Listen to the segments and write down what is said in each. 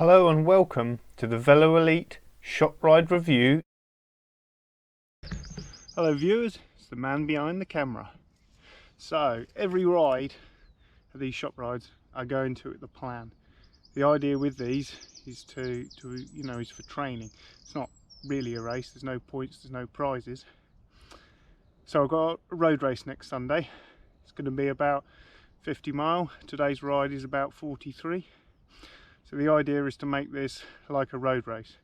Hello and welcome to the VeloElite Shop Ride review. Hello viewers, it's the man behind the camera. So every ride of these shop rides I go into it the plan. The idea with these is is for training. It's not really a race, there's no points, there's no prizes. So I've got a road race next Sunday. It's going to be about 50 mile. Today's ride is about 43. So the idea is to make this like a road race.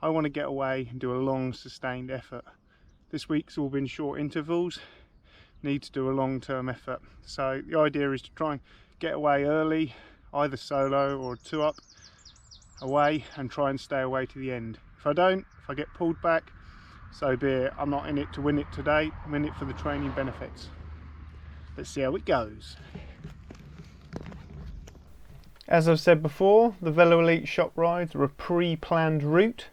I want to get away and do a long sustained effort. This week's all been short intervals, need to do a long-term effort. So the idea is to try and get away early, either solo or two up away, and try and stay away to the end. If I don't, if I get pulled back, so be it. I'm not in it to win it today, I'm in it for the training benefits. Let's see how it goes. As I've said before, the VeloElite Shop Rides are a pre-planned route.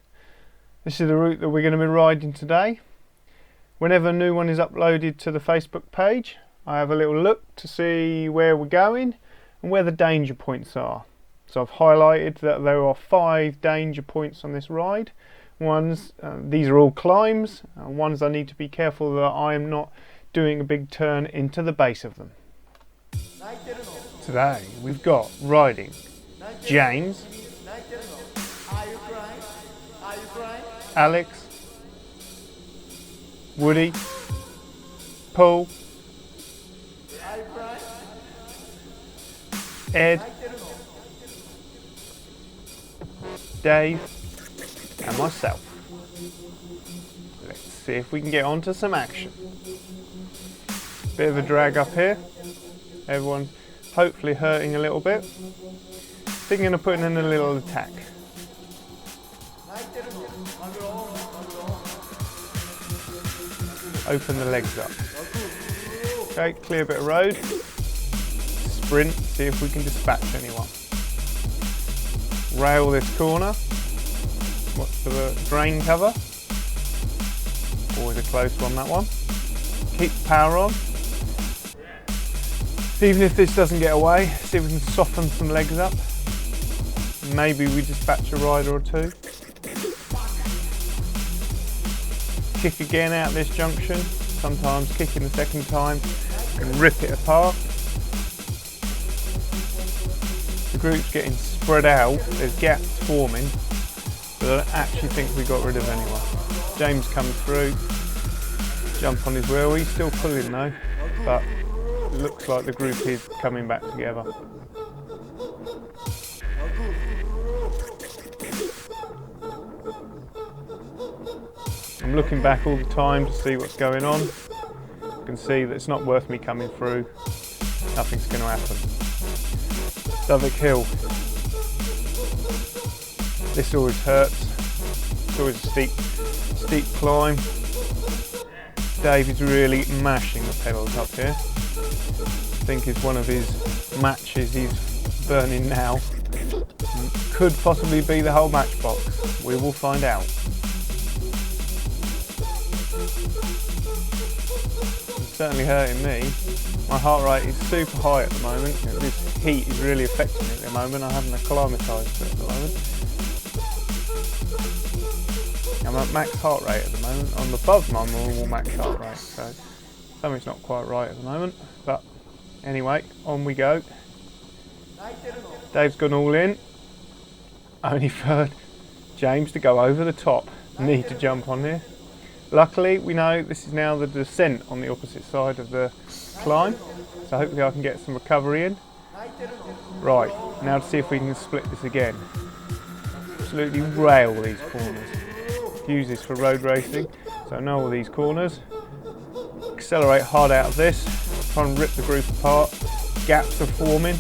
This is the route that we're going to be riding today. Whenever a new one is uploaded to the Facebook page, I have a little look to see where we're going and where the danger points are. So I've highlighted that there are 5 danger points on this ride. These are all climbs, ones I need to be careful that I am not doing a big turn into the base of them. Today we've got riding James, Alex, Woody, Paul, Ed, Dave and myself. Let's see if we can get on to some action. Bit of a drag up here. Everyone's hopefully hurting a little bit. I think I'm going to put in a little attack. Open the legs up. Okay, clear a bit of road. Sprint, see if we can dispatch anyone. Rail this corner. Watch for the drain cover. Always a close one, that one. Keep the power on. Even if this doesn't get away, see if we can soften some legs up. Maybe we dispatch a rider or two. Kick again out this junction. Sometimes kicking the second time can rip it apart. The group's getting spread out, there's gaps forming, but I don't actually think we got rid of anyone. James comes through, jump on his wheel, he's still pulling though, but it looks like the group is coming back together. I'm looking back all the time to see what's going on. You can see that it's not worth me coming through. Nothing's going to happen. Southwark Hill. This always hurts. It's always a steep climb. Dave is really mashing the pedals up here. I think it's one of his matches he's burning now. Could possibly be the whole matchbox. We will find out. It's certainly hurting me. My heart rate is super high at the moment. This heat is really affecting me at the moment. I haven't acclimatised at the moment. I'm at max heart rate at the moment. I'm above my normal max heart rate, so something's not quite right at the moment. But anyway, on we go. Dave's gone all in. Only for James to go over the top. Need to jump on here. Luckily, we know this is now the descent on the opposite side of the climb, so hopefully I can get some recovery in. Right, now to see if we can split this again. Absolutely rail these corners. Use this for road racing, so I know all these corners. Accelerate hard out of this, try and rip the group apart. Gaps are forming.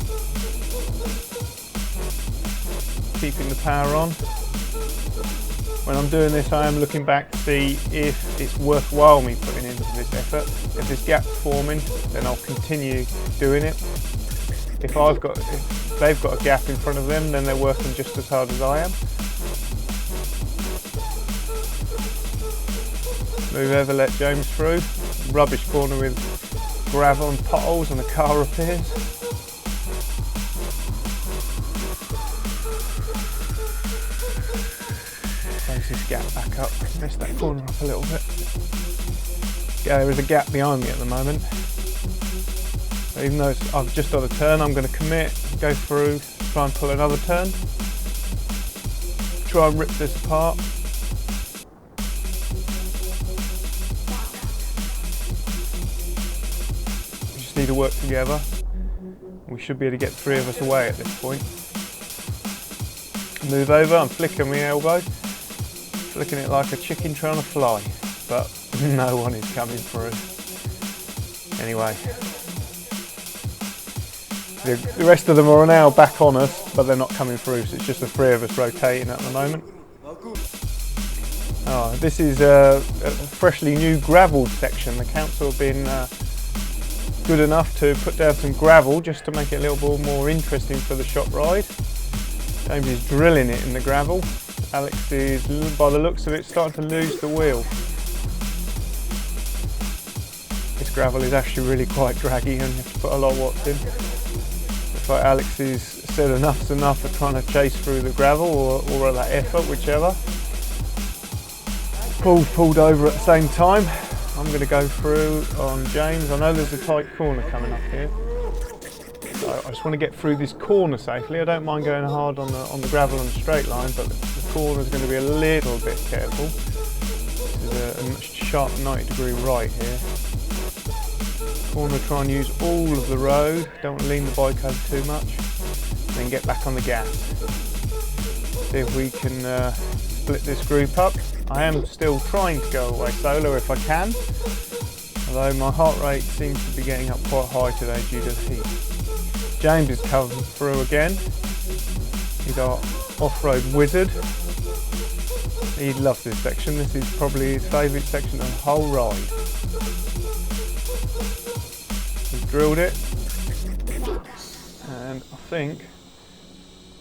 Keeping the power on. When I'm doing this, I am looking back to see if it's worthwhile me putting into this effort. If this gap's forming, then I'll continue doing it. If they've got a gap in front of them, then they're working just as hard as I am. Move ever, let James through. Rubbish corner with gravel and potholes and the car appears. this gap back up, mess that corner up a little bit. Yeah, there is a gap behind me at the moment. So even though I've just done a turn, I'm going to commit, go through, try and pull another turn. Try and rip this apart. We just need to work together. We should be able to get 3 of us away at this point. Move over, I'm flicking my elbow, flicking it like a chicken trying to fly, but no one is coming through. Anyway, the rest of them are now back on us, but they're not coming through, so it's just the 3 of us rotating at the moment. Oh, this is a freshly new gravelled section. The council have been good enough to put down some gravel just to make it a little bit more interesting for the shop ride. James is drilling it in the gravel. Alex is, by the looks of it, starting to lose the wheel. This gravel is actually really quite draggy and you have to put a lot of watts in. Looks like Alex has said enough's enough for trying to chase through the gravel or that effort, whichever. Paul's pulled over at the same time. I'm going to go through on James. I know there's a tight corner coming up here. So I just want to get through this corner safely. I don't mind going hard on the gravel on the straight line, but the corner is going to be a little bit careful. There's a sharp 90-degree right here. Corner, try and use all of the road. Don't want to lean the bike over too much. Then get back on the gas. See if we can split this group up. I am still trying to go away solo if I can, although my heart rate seems to be getting up quite high today due to the heat. James is coming through again. He's our off-road wizard. He loves this section. This is probably his favourite section of the whole ride. He's drilled it, and I think,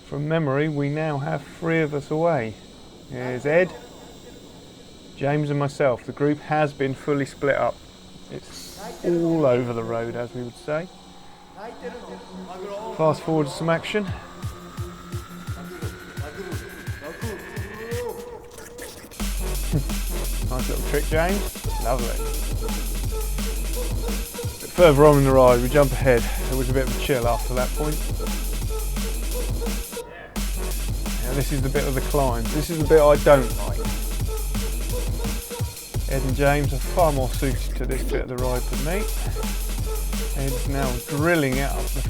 from memory, we now have 3 of us away. Here's Ed, James and myself. The group has been fully split up. It's all over the road, as we would say. Fast forward to some action. Nice little trick, James. Lovely. A bit further on in the ride, we jump ahead. It was a bit of a chill after that point. Now this is the bit of the climb. This is the bit I don't like. Ed and James are far more suited to this bit of the ride than me. Ed's now drilling it up the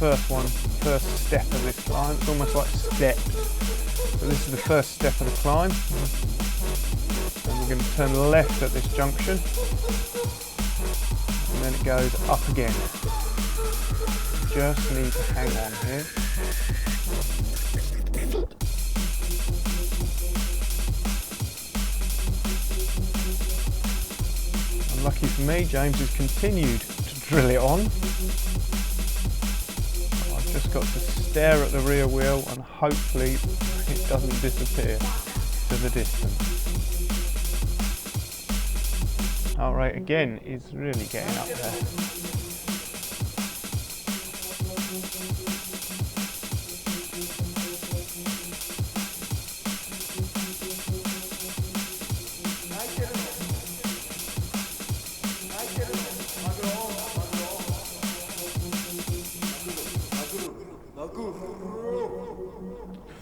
first step of this climb. It's almost like stepped. So this is the first step of the climb. And we're going to turn left at this junction. And then it goes up again. Just need to hang on here. Lucky for me, James has continued to drill it on. I've just got to stare at the rear wheel and hopefully it doesn't disappear to the distance. Heart rate again is really getting up there.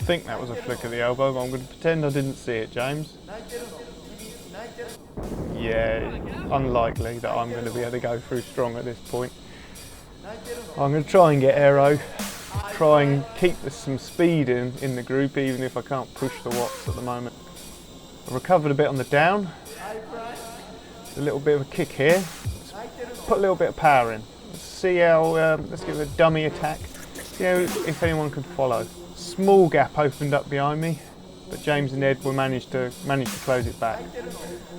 I think that was a flick of the elbow, but I'm going to pretend I didn't see it, James. Yeah, unlikely that I'm going to be able to go through strong at this point. I'm going to try and get aero, try and keep some speed in the group, even if I can't push the watts at the moment. I recovered a bit on the down. It's a little bit of a kick here. Let's put a little bit of power in. Let's see how, let's give it a dummy attack. See how, if anyone can follow. Small gap opened up behind me, but James and Ed managed to close it back.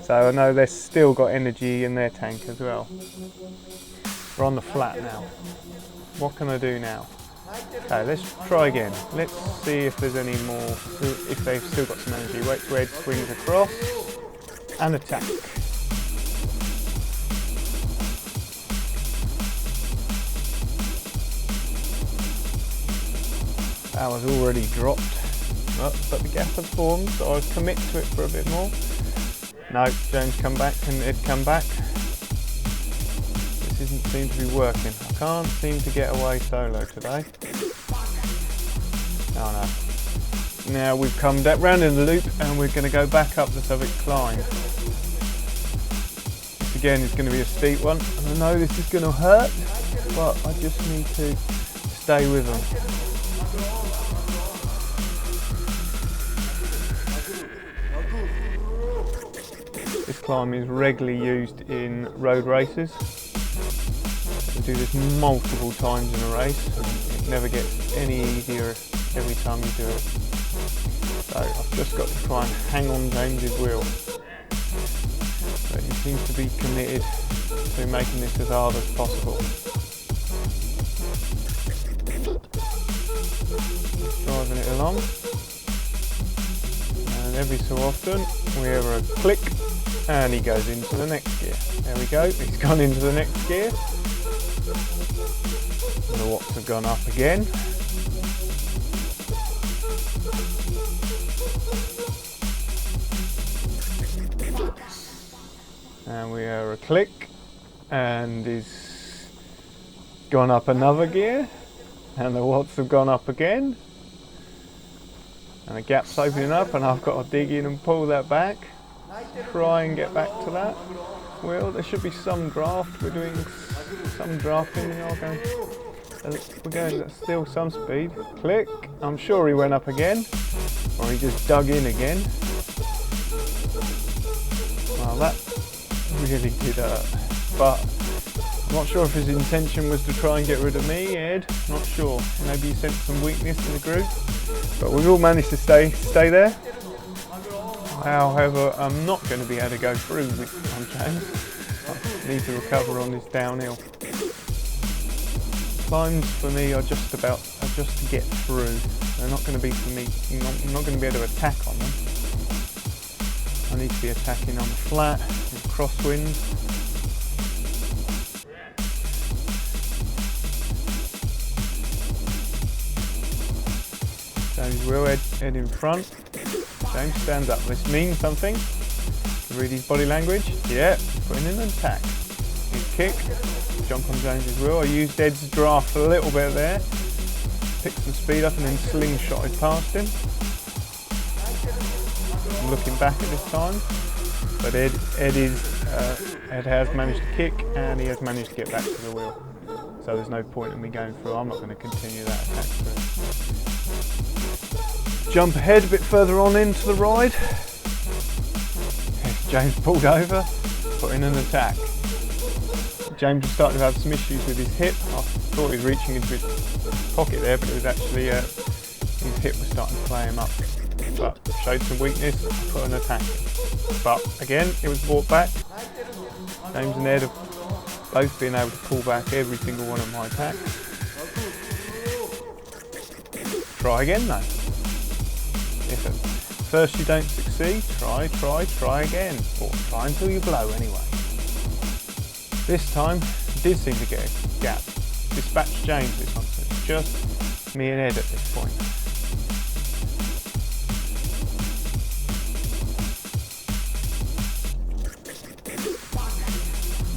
So I know they've still got energy in their tank as well. We're on the flat now. What can I do now? Okay, let's try again. Let's see if there's any more, if they've still got some energy. Wait till Ed swings across and attack. That was already dropped. but the gap has formed, so I'll commit to it for a bit more. No, James come back and Ed come back. This doesn't seem to be working. I can't seem to get away solo today. Oh no. Now we've come round in the loop and we're going to go back up the Southwark climb. This again is going to be a steep one, and I know this is going to hurt, but I just need to stay with them. This climb is regularly used in road races. We do this multiple times in a race, and it never gets any easier every time you do it. So I've just got to try and hang on James's wheel. But he seems to be committed to making this as hard as possible. Just driving it along. And every so often we hear a click and he goes into the next gear. There we go, he's gone into the next gear. The watts have gone up again. And we hear a click and he's gone up another gear, and the watts have gone up again, and the gap's opening up, and I've got to dig in and pull that back, try and get back to that wheel. There should be some draft. We're doing some drafting. We're going at still some speed. Click. I'm sure he went up again, or he just dug in again. Well, that really did hurt, but I'm not sure if his intention was to try and get rid of me, Ed. Not sure. Maybe he sensed some weakness in the group, but we've all managed to stay there. However, I'm not going to be able to go through on James. I need to recover on this downhill. Climbs for me are just to get through. They're not going to be for me. I'm not going to be able to attack on them. I need to be attacking on the flat, and crosswind. James will head in front. James stands up. This means something. Read his body language. Yeah, putting in an attack. His kick. Jump on James's wheel. I used Ed's draft a little bit there. Picked some speed up and then slingshotted past him. I'm looking back at this time, but Ed has managed to kick and he has managed to get back to the wheel. So there's no point in me going through. I'm not going to continue that attack through. Jump ahead a bit further on into the ride. James pulled over, put in an attack. James was starting to have some issues with his hip. I thought he was reaching into his pocket there, but it was actually his hip was starting to play him up. But showed some weakness, put an attack. But again, it was brought back. James and Ed have both been able to pull back every single one of my attacks. Try again though. If at first you don't succeed, try again. Or try until you blow anyway. This time, I did seem to get a gap. Dispatched James this one, so it's just me and Ed at this point.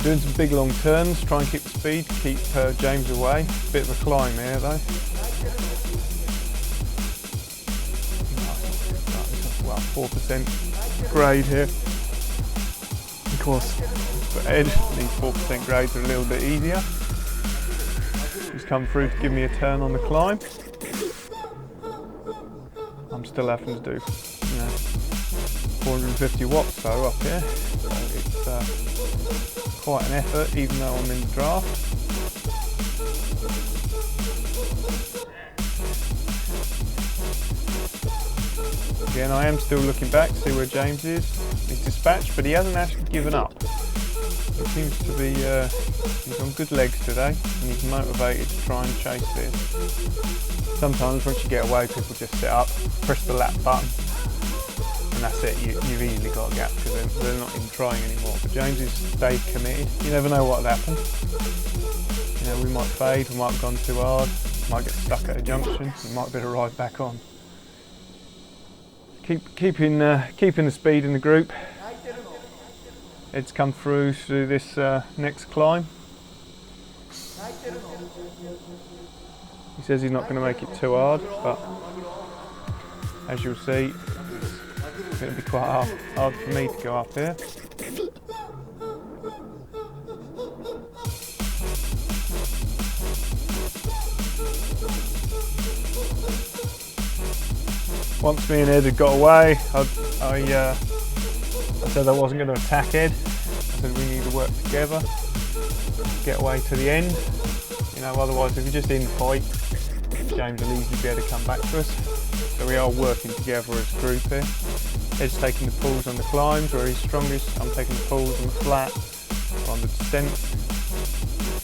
Doing some big long turns, try and keep the speed, keep James away. Bit of a climb here though. Well, 4% grade here. Of course, for Ed, these 4% grades are a little bit easier. He's come through to give me a turn on the climb. I'm still having to do 450 watts though up here, so it's quite an effort even though I'm in the draft. Again, I am still looking back to see where James is. He's dispatched, but he hasn't actually given up. He seems to be he's on good legs today, and he's motivated to try and chase this. Sometimes once you get away, people just sit up, press the lap button, and that's it. You've easily got a gap because they're not even trying anymore. But James is stayed committed. You never know what will happen. You know, we might fade, we might have gone too hard, might get stuck at a junction, we might be able to ride back on. keeping the speed in the group. Ed's come through this next climb. He says he's not going to make it too hard, but as you'll see, it's going to be quite hard for me to go up here. Once me and Ed had got away, I said I wasn't going to attack Ed. I said we need to work together, get away to the end. You know, otherwise if you're just in the fight, James will easily be able to come back to us. So we are working together as a group here. Ed's taking the pulls on the climbs where he's strongest. I'm taking the pulls on the flat or on the descent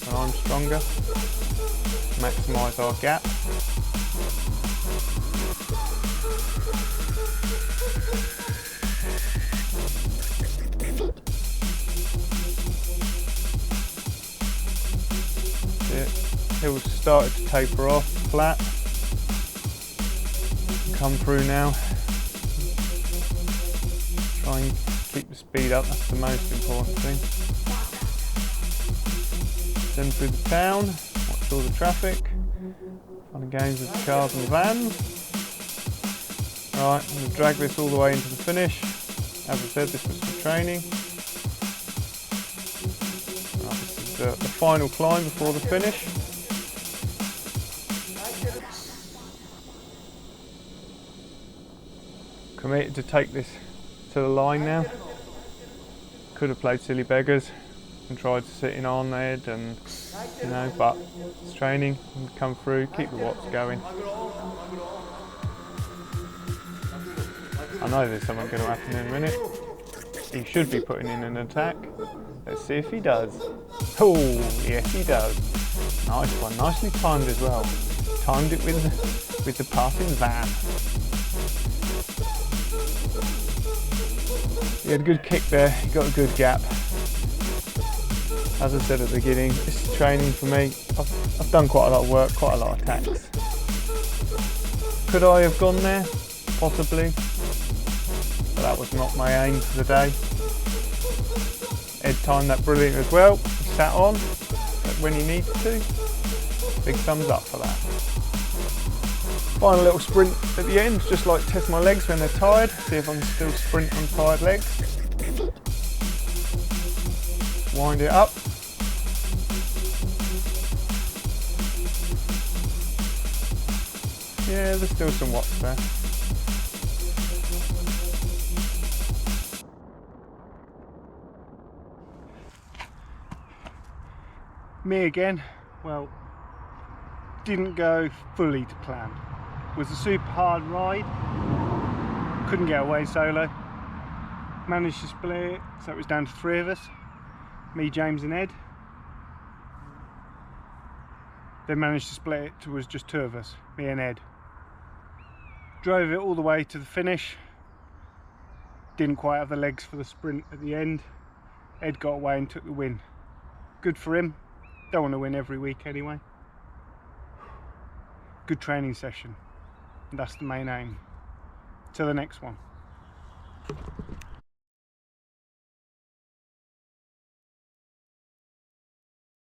when I'm stronger. Maximise our gap. Hills started to taper off, flat. Come through now. Try and keep the speed up, that's the most important thing. Then through the town, watch all the traffic. Fun and games with the cars and the vans. Right, I'm going to drag this all the way into the finish. As I said, this was for training. Right, this is the final climb before the finish. Committed to take this to the line now. Could have played silly beggars and tried to sit in on Ed, and you know, but it's training and come through, keep the watts going. I know there's something going to happen in a minute. He should be putting in an attack. Let's see if he does. Oh, yes he does. Nice one, nicely timed as well. Timed it with the passing van. He had a good kick there, he got a good gap. As I said at the beginning, this is training for me. I've done quite a lot of work, quite a lot of attacks. Could I have gone there? Possibly. But that was not my aim for the day. Ed timed that brilliant as well. He sat on when he needed to. Big thumbs up for that. Final little sprint at the end, just like test my legs when they're tired, see if I can still sprint on tired legs. Wind it up. Yeah, there's still some watts there. Me again, well, didn't go fully to plan. It was a super hard ride, couldn't get away solo. Managed to split it, so it was down to 3 of us, me, James and Ed. Then managed to split it to was just 2 of us, me and Ed. Drove it all the way to the finish. Didn't quite have the legs for the sprint at the end. Ed got away and took the win. Good for him. Don't want to win every week anyway. Good training session. That's the main aim. Till the next one.